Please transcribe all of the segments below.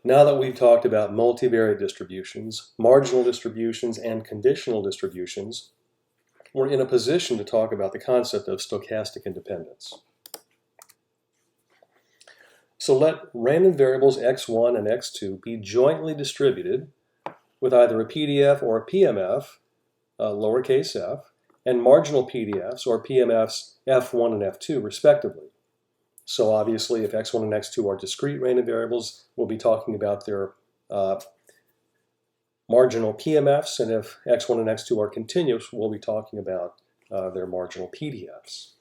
Now that we've talked about multivariate distributions, marginal distributions, and conditional distributions, we're in a position to talk about the concept of stochastic independence. So let random variables x1 and x2 be jointly distributed with either a PDF or a PMF, lowercase f, and marginal PDFs or PMFs f1 and f2 respectively. So obviously if x1 and x2 are discrete random variables, we'll be talking about their marginal PMFs, and if x1 and x2 are continuous, we'll be talking about their marginal PDFs.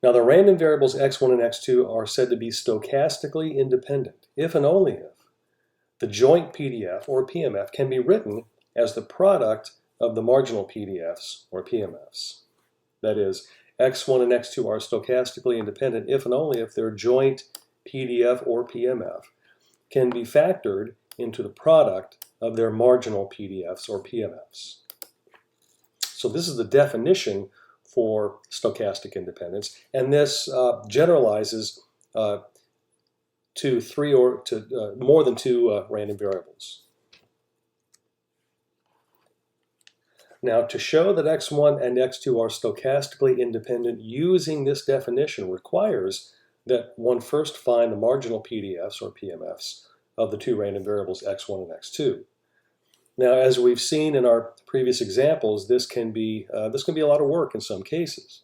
Now the random variables x1 and x2 are said to be stochastically independent if and only if the joint PDF or PMF can be written as the product of the marginal PDFs or PMFs. That is, x1 and x2 are stochastically independent if and only if their joint PDF or PMF can be factored into the product of their marginal PDFs or PMFs. So this is the definition for stochastic independence, and this generalizes to three or to more than two random variables. Now, to show that x1 and x2 are stochastically independent using this definition requires that one first find the marginal PDFs or PMFs of the two random variables x1 and x2. Now, as we've seen in our previous examples, this can be a lot of work in some cases.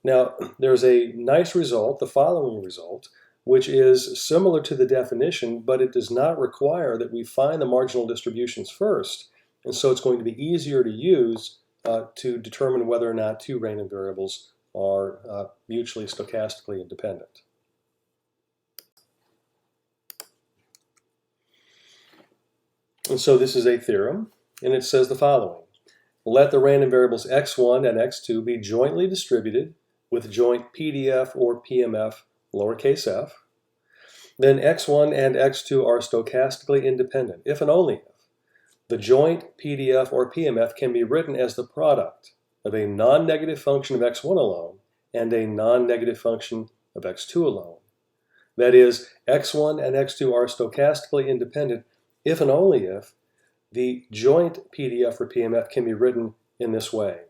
Now, there's a nice result, the following result, which is similar to the definition, but it does not require that we find the marginal distributions first. And so it's going to be easier to use to determine whether or not two random variables are mutually stochastically independent. And so this is a theorem, and it says the following. Let the random variables x1 and x2 be jointly distributed with joint PDF or PMF lowercase f. Then x1 and x2 are stochastically independent if and only if the joint PDF or PMF can be written as the product of a non-negative function of x1 alone and a non-negative function of x2 alone. That is, x1 and x2 are stochastically independent if and only if the joint PDF or PMF can be written in this way.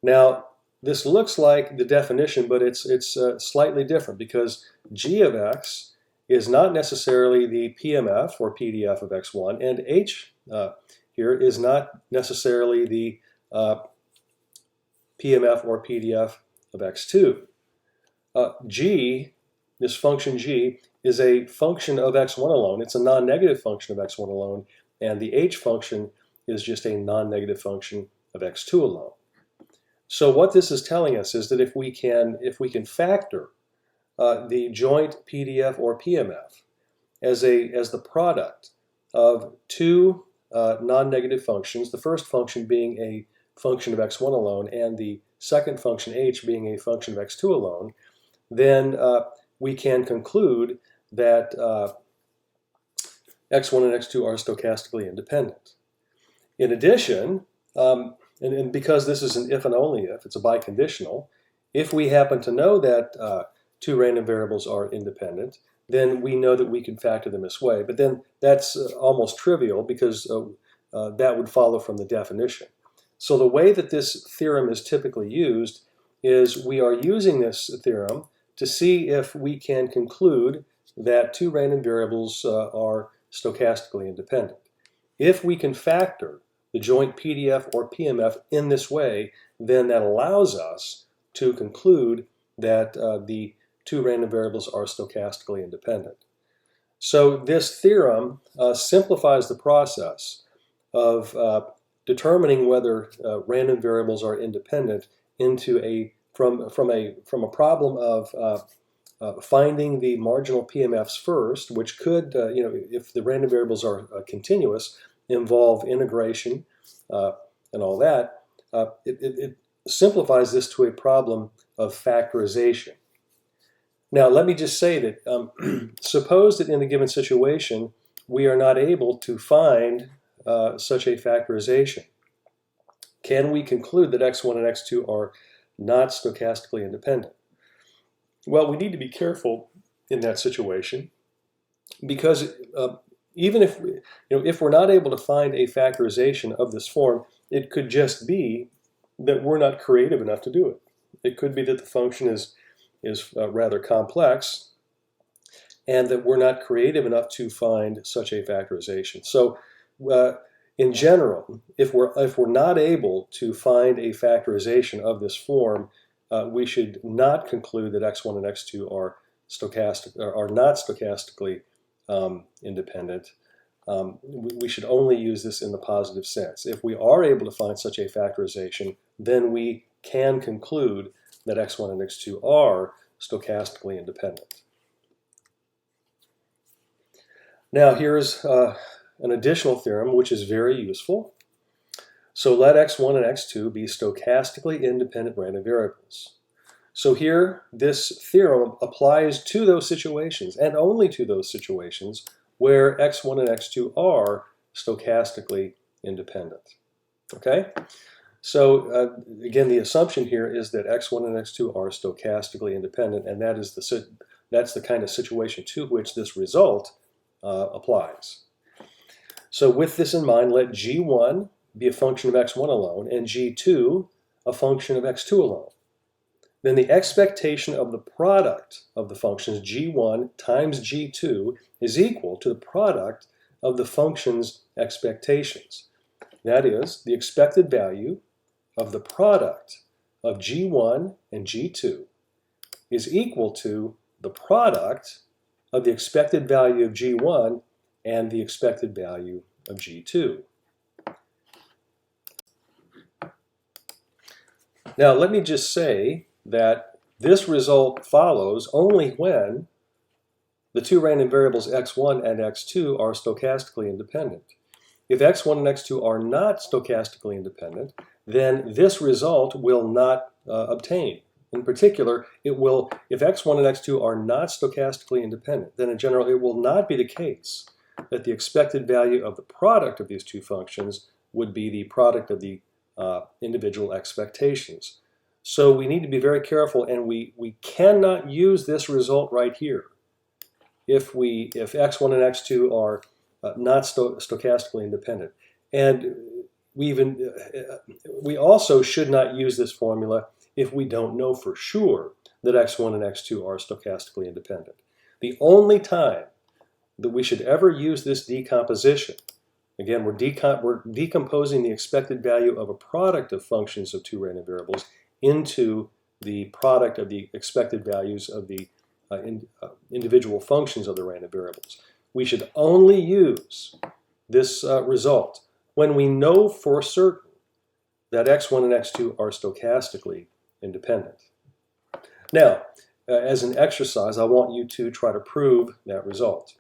Now, this looks like the definition, but it's slightly different because g of x is not necessarily the PMF or PDF of x1, and h here is not necessarily the PMF or PDF of x2. G, this function g, is a function of x1 alone. It's a non-negative function of x1 alone, and the h function is just a non-negative function of x2 alone. So what this is telling us is that if we can factor the joint PDF or PMF as the product of two non-negative functions, the first function being a function of x1 alone and the second function h being a function of x2 alone, then we can conclude that x1 and x2 are stochastically independent. In addition, and because this is an if and only if, it's a biconditional, if we happen to know that two random variables are independent, then we know that we can factor them this way. But then that's almost trivial because that would follow from the definition. So the way that this theorem is typically used is we are using this theorem to see if we can conclude that two random variables are stochastically independent. If we can factor the joint PDF or PMF in this way, then that allows us to conclude that the two random variables are stochastically independent. So this theorem simplifies the process of determining whether random variables are independent into from a problem of finding the marginal PMFs first, which could, if the random variables are continuous, involve integration and all that. It simplifies this to a problem of factorization. Now, let me just say that suppose that in a given situation we are not able to find such a factorization. Can we conclude that x1 and x2 are not stochastically independent? Well, we need to be careful in that situation because even if if we're not able to find a factorization of this form, it could just be that we're not creative enough to do it. It could be that the function is rather complex, and that we're not creative enough to find such a factorization. So, in general, if we're not able to find a factorization of this form, we should not conclude that x1 and x2 are not stochastically independent. We should only use this in the positive sense. If we are able to find such a factorization, then we can conclude that x1 and x2 are stochastically independent. Now here's an additional theorem which is very useful. So let x1 and x2 be stochastically independent random variables. So here, this theorem applies to those situations, and only to those situations, where x1 and x2 are stochastically independent. Okay? So again, the assumption here is that x1 and x2 are stochastically independent, and that's the kind of situation to which this result applies. So with this in mind, let g1 be a function of x1 alone, and g2 a function of x2 alone. Then the expectation of the product of the functions g1 times g2 is equal to the product of the function's expectations. That is, the expected value of the product of g1 and g2 is equal to the product of the expected value of g1 and the expected value of g2. Now let me just say that this result follows only when the two random variables x1 and x2 are stochastically independent. If x1 and x2 are not stochastically independent, then this result will not obtain. In particular, it will, if x1 and x2 are not stochastically independent, then in general it will not be the case that the expected value of the product of these two functions would be the product of the individual expectations. So we need to be very careful, and we cannot use this result right here if x1 and x2 are not stochastically independent. And we also should not use this formula if we don't know for sure that x1 and x2 are stochastically independent. The only time that we should ever use this decomposition, again, we're decomposing the expected value of a product of functions of two random variables into the product of the expected values of the individual functions of the random variables. We should only use this result when we know for certain that x1 and x2 are stochastically independent. Now, as an exercise, I want you to try to prove that result.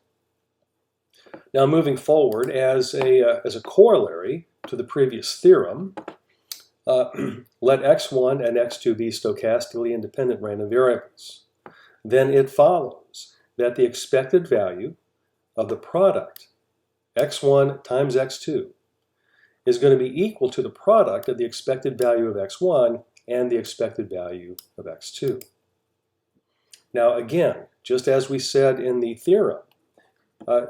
Now, moving forward, as a corollary to the previous theorem, let x1 and x2 be stochastically independent random variables. Then it follows that the expected value of the product x1 times x2 is going to be equal to the product of the expected value of x1 and the expected value of x2. Now again, just as we said in the theorem,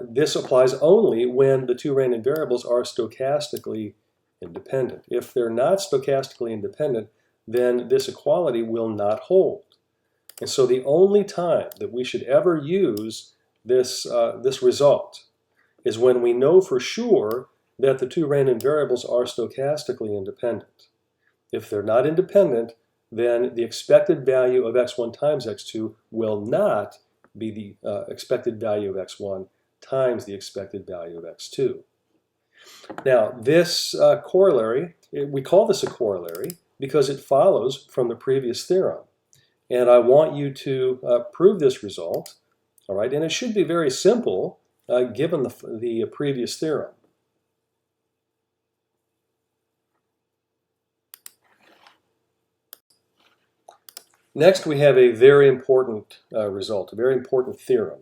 this applies only when the two random variables are stochastically independent. If they're not stochastically independent, then this equality will not hold. And so the only time that we should ever use this result is when we know for sure that the two random variables are stochastically independent. If they're not independent, then the expected value of x1 times x2 will not be the expected value of x1 times the expected value of x2. Now, this corollary, we call this a corollary because it follows from the previous theorem. And I want you to prove this result, all right? And it should be very simple given the previous theorem. Next, we have a very important result, a very important theorem.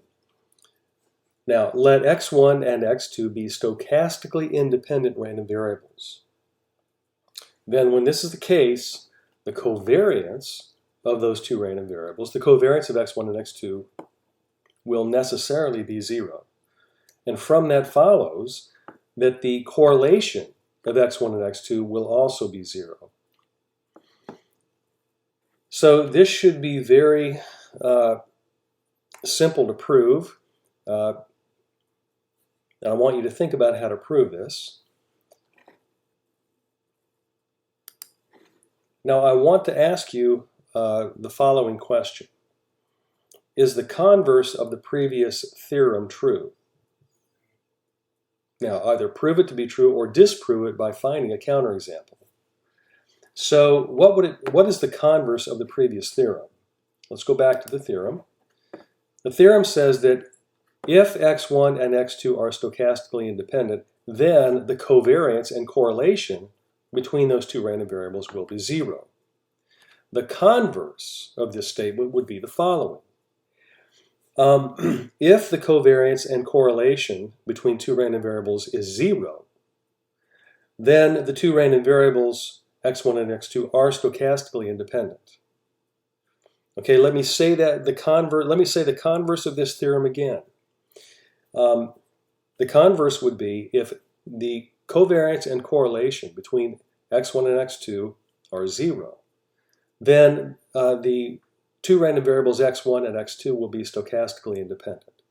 Now, let x1 and x2 be stochastically independent random variables. Then when this is the case, the covariance of those two random variables, the covariance of x1 and x2, will necessarily be 0. And from that follows that the correlation of x1 and x2 will also be 0. So this should be very simple to prove. I want you to think about how to prove this. Now I want to ask you the following question. Is the converse of the previous theorem true? Now either prove it to be true or disprove it by finding a counterexample. So what is the converse of the previous theorem? Let's go back to the theorem. The theorem says that if x1 and x2 are stochastically independent, then the covariance and correlation between those two random variables will be 0. The converse of this statement would be the following. If the covariance and correlation between two random variables is 0, then the two random variables x1 and x2 are stochastically independent. Okay, let me say the converse of this theorem again. The converse would be if the covariance and correlation between x1 and x2 are 0, then the two random variables x1 and x2 will be stochastically independent.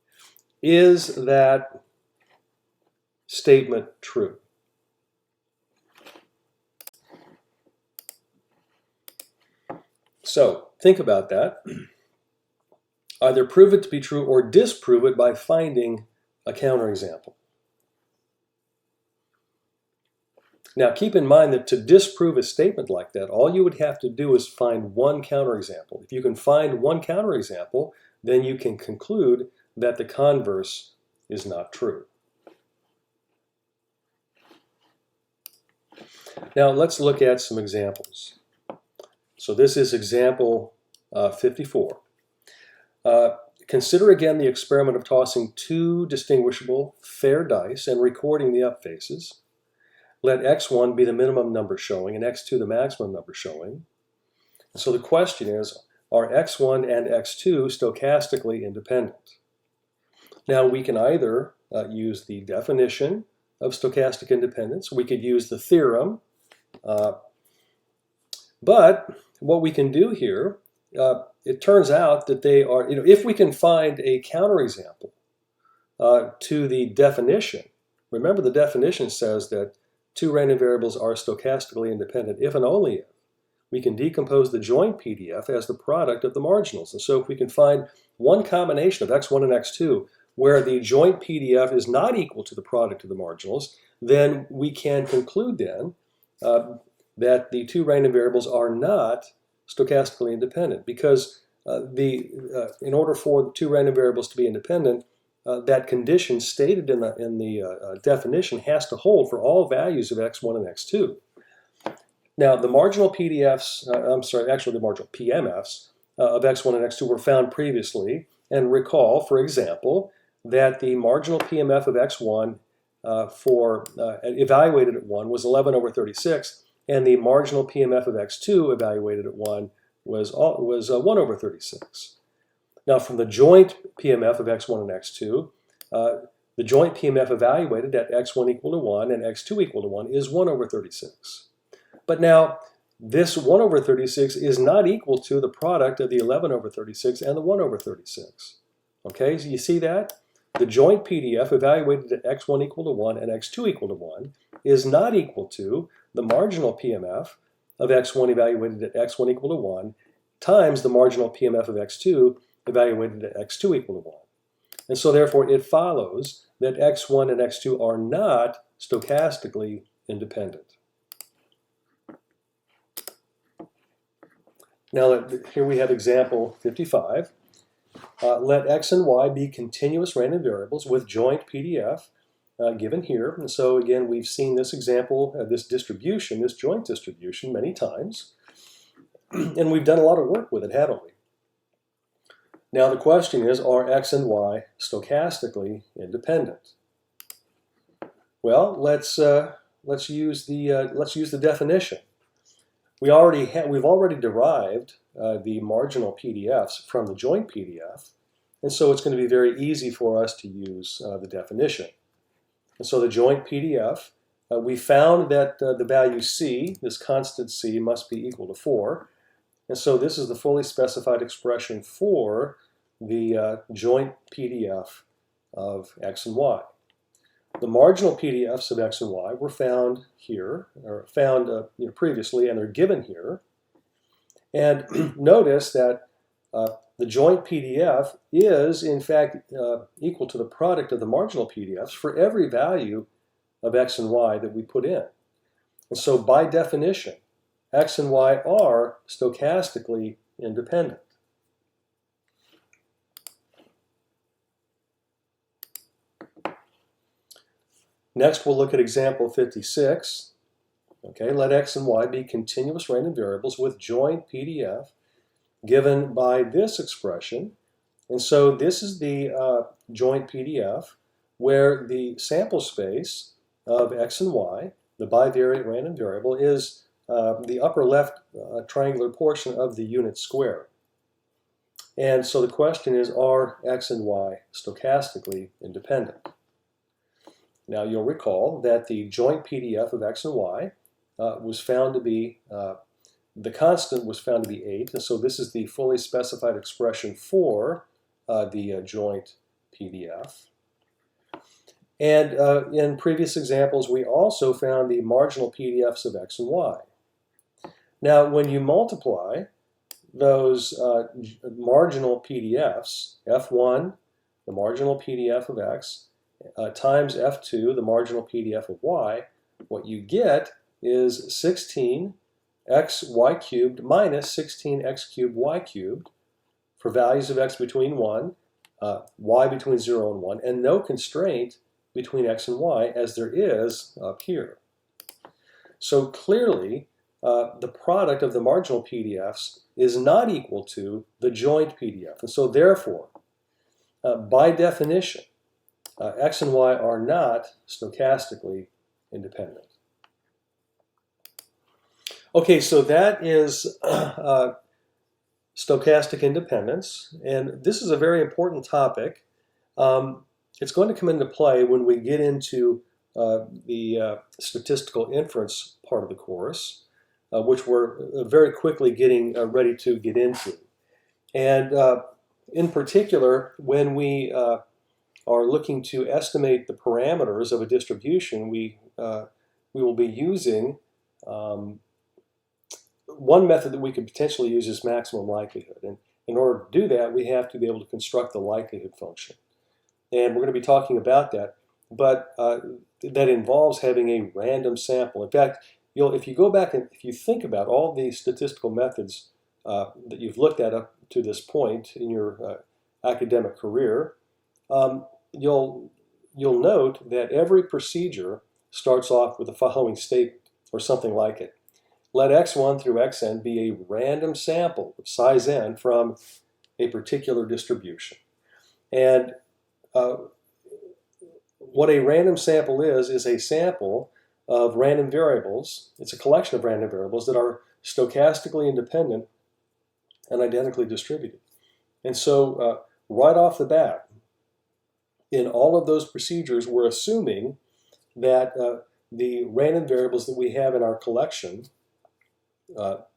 Is that statement true? So think about that. Either prove it to be true or disprove it by finding a counterexample. Now keep in mind that to disprove a statement like that, all you would have to do is find one counterexample. If you can find one counterexample, then you can conclude that the converse is not true. Now let's look at some examples. So this is example 54. Consider again the experiment of tossing two distinguishable fair dice and recording the up faces. Let x1 be the minimum number showing and x2 the maximum number showing. So the question is, are x1 and x2 stochastically independent? Now we can either use the definition of stochastic independence, we could use the theorem, but what we can do here, it turns out that they are, if we can find a counterexample to the definition, remember the definition says that two random variables are stochastically independent if and only if we can decompose the joint PDF as the product of the marginals. And so if we can find one combination of x1 and x2 where the joint PDF is not equal to the product of the marginals, then we can conclude then that the two random variables are not stochastically independent, because in order for the two random variables to be independent, that condition stated in the definition has to hold for all values of x1 and x2. Now, the marginal PDFs, the marginal PMFs of x1 and x2 were found previously, and recall, for example, that the marginal PMF of x1 evaluated at 1 was 11 over 36, and the marginal PMF of x2 evaluated at 1 was 1 over 36. Now, from the joint PMF of x1 and x2, the joint PMF evaluated at x1 equal to 1 and x2 equal to 1 is 1 over 36. But now, this 1 over 36 is not equal to the product of the 11 over 36 and the 1 over 36. Okay, so you see that? The joint PDF evaluated at x1 equal to 1 and x2 equal to 1 is not equal to the marginal PMF of x1 evaluated at x1 equal to 1 times the marginal PMF of x2 evaluated at x2 equal to 1. And so therefore it follows that x1 and x2 are not stochastically independent. Now here we have example 55. Let x and y be continuous random variables with joint PDF given here. And so again, we've seen this example, this distribution, this joint distribution many times. And we've done a lot of work with it, haven't we? Now the question is, are x and y stochastically independent? Well, let's use the definition. We've already derived the marginal PDFs from the joint PDF, and so it's going to be very easy for us to use the definition. And so the joint PDF, we found that the value c, this constant c, must be equal to 4. And so this is the fully specified expression for the joint PDF of x and y. The marginal PDFs of x and y were found here, or found previously, and they're given here. And notice that the joint PDF is, in fact, equal to the product of the marginal PDFs for every value of x and y that we put in. And so by definition, x and y are stochastically independent. Next, we'll look at example 56. Okay, let x and y be continuous random variables with joint PDF given by this expression. And so this is the joint PDF where the sample space of x and y, the bivariate random variable, is the upper left triangular portion of the unit square. And so the question is, are x and y stochastically independent? Now you'll recall that the joint PDF of x and y was found to be, the constant was found to be 8, and so this is the fully specified expression for the joint PDF. And in previous examples, we also found the marginal PDFs of x and y. Now, when you multiply those marginal PDFs, F1, the marginal PDF of x, times F2, the marginal PDF of y, what you get is 16xy cubed minus 16x cubed y cubed for values of x between 1, y between 0 and 1, and no constraint between x and y as there is up here. So clearly, the product of the marginal PDFs is not equal to the joint PDF. And so therefore, by definition, x and y are not stochastically independent. Okay, so that is stochastic independence, and this is a very important topic. It's going to come into play when we get into the statistical inference part of the course, which we're very quickly getting ready to get into. And in particular, when we are looking to estimate the parameters of a distribution, we will be using one method that we could potentially use is maximum likelihood. And in order to do that, we have to be able to construct the likelihood function. And we're going to be talking about that, but that involves having a random sample. In fact, if you go back and if you think about all the statistical methods that you've looked at up to this point in your academic career, you'll note that every procedure starts off with the following statement, or something like it. Let x1 through xn be a random sample of size n from a particular distribution. And what a random sample is a sample of random variables. It's a collection of random variables that are stochastically independent and identically distributed. And so right off the bat, in all of those procedures, we're assuming that the random variables that we have in our collection that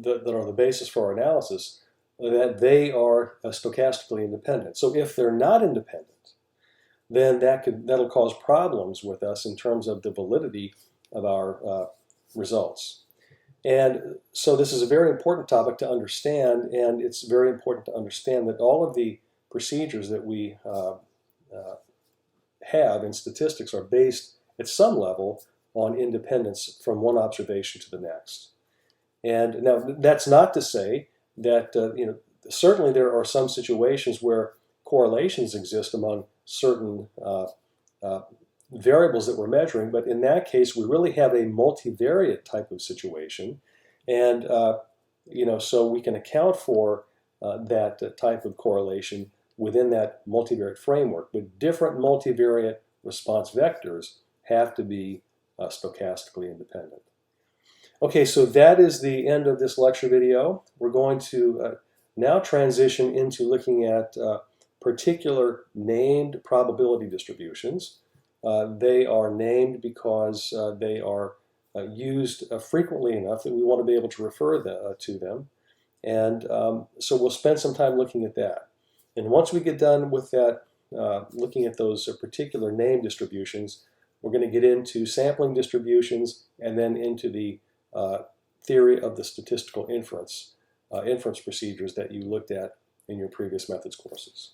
are the basis for our analysis, that they are stochastically independent. So if they're not independent, then that'll cause problems with us in terms of the validity of our results. And so this is a very important topic to understand, and it's very important to understand that all of the procedures that we have in statistics are based at some level on independence from one observation to the next. And now that's not to say that, certainly there are some situations where correlations exist among certain variables that we're measuring, but in that case, we really have a multivariate type of situation. And, so we can account for that type of correlation within that multivariate framework. But different multivariate response vectors have to be stochastically independent. Okay, so that is the end of this lecture video. We're going to now transition into looking at particular named probability distributions. They are named because they are used frequently enough that we want to be able to refer to them. And so we'll spend some time looking at that. And once we get done with that, looking at those particular name distributions, we're going to get into sampling distributions and then into the theory of the statistical inference procedures that you looked at in your previous methods courses.